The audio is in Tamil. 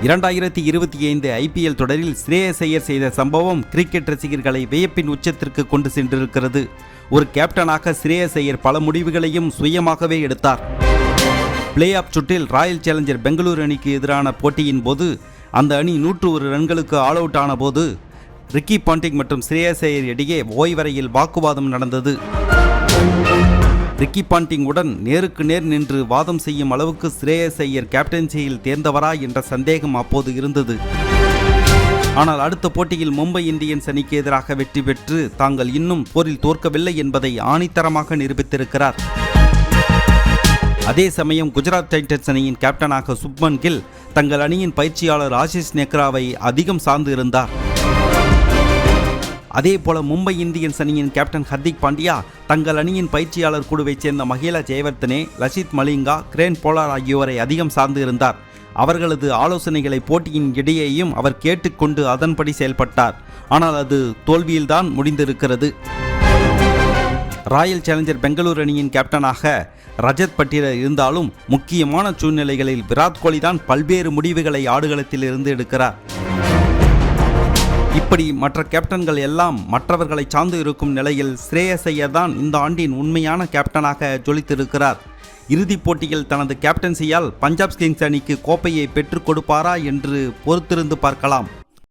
2025 IPL தொடரில் ஸ்ரேயஸ் ஐயர் செய்த சம்பவம் கிரிக்கெட் ரசிகர்களை வியப்பின் உச்சத்திற்கு கொண்டு சென்றிருக்கிறது. ஒரு கேப்டனாக ஸ்ரேயஸ் ஐயர் பல முடிவுகளையும் சுயமாகவே எடுத்தார். பிளே ஆஃப் சுற்றில் ராயல் சேலஞ்சர் பெங்களூரு அணிக்கு எதிரான போட்டியின் போது அந்த அணி 101 ரன்களுக்கு ஆல் அவுட் ஆன போது ரிக்கி பாண்டிங் மற்றும் ஸ்ரேயஸ் ஐயர் இடையே ஓய்வறையில் வாக்குவாதம் நடந்தது. ரிக்கி பாண்டிங் உடன் நேருக்கு நேர் நின்று வாதம் செய்யும் அளவுக்கு ஸ்ரேயஸ் ஐயர் கேப்டன்சியில் தேர்ந்தவரா என்ற சந்தேகம் அப்போது இருந்தது. ஆனால் அடுத்த போட்டியில் மும்பை இந்தியன்ஸ் அணிக்கு எதிராக வெற்றி பெற்று தாங்கள் இன்னும் போரில் தோற்கவில்லை என்பதை ஆணித்தரமாக நிரூபித்திருக்கிறார். அதே சமயம் குஜராத் டைட்டன்ஸ் அணியின் கேப்டனாக சுப்மன் கில் தங்கள் அணியின் பயிற்சியாளர் ஆஷிஷ் நெக்ராவை அதிகம் சார்ந்து இருந்தார். அதே போல மும்பை இந்தியன்ஸ் அணியின் கேப்டன் ஹர்திக் பாண்டியா தங்கள் அணியின் பயிற்சியாளர் குழுவைச் சேர்ந்த மஹேலா ஜெயவர்தனே, லசித் மலிங்கா, கிரேன் போலார் ஆகியோரை அதிகம் சார்ந்து இருந்தார். அவர்களது ஆலோசனைகளை போட்டியின் இடையேயும் அவர் கேட்டுக்கொண்டு அதன்படி செயல்பட்டார். ஆனால் அது தோல்வியில்தான் முடிந்திருக்கிறது. ராயல் சேலஞ்சர் பெங்களூரு அணியின் கேப்டனாக ரஜத் பட்டிலர் இருந்தாலும் முக்கியமான சூழ்நிலைகளில் விராட் கோலி தான் பல்வேறு முடிவுகளை ஆடுகளத்தில் இருந்து எடுக்கிறார். இப்படி மற்ற கேப்டன்கள் எல்லாம் மற்றவர்களை சார்ந்து இருக்கும் நிலையில் ஸ்ரேயஸ் ஐயர் தான் இந்த ஆண்டின் உண்மையான கேப்டனாக ஜொலித்திருக்கிறார். இறுதிப் போட்டியில் தனது கேப்டன்சியால் பஞ்சாப் கிங்ஸ் அணிக்கு கோப்பையை பெற்றுக் கொடுப்பாரா என்று பொறுத்திருந்து பார்க்கலாம்.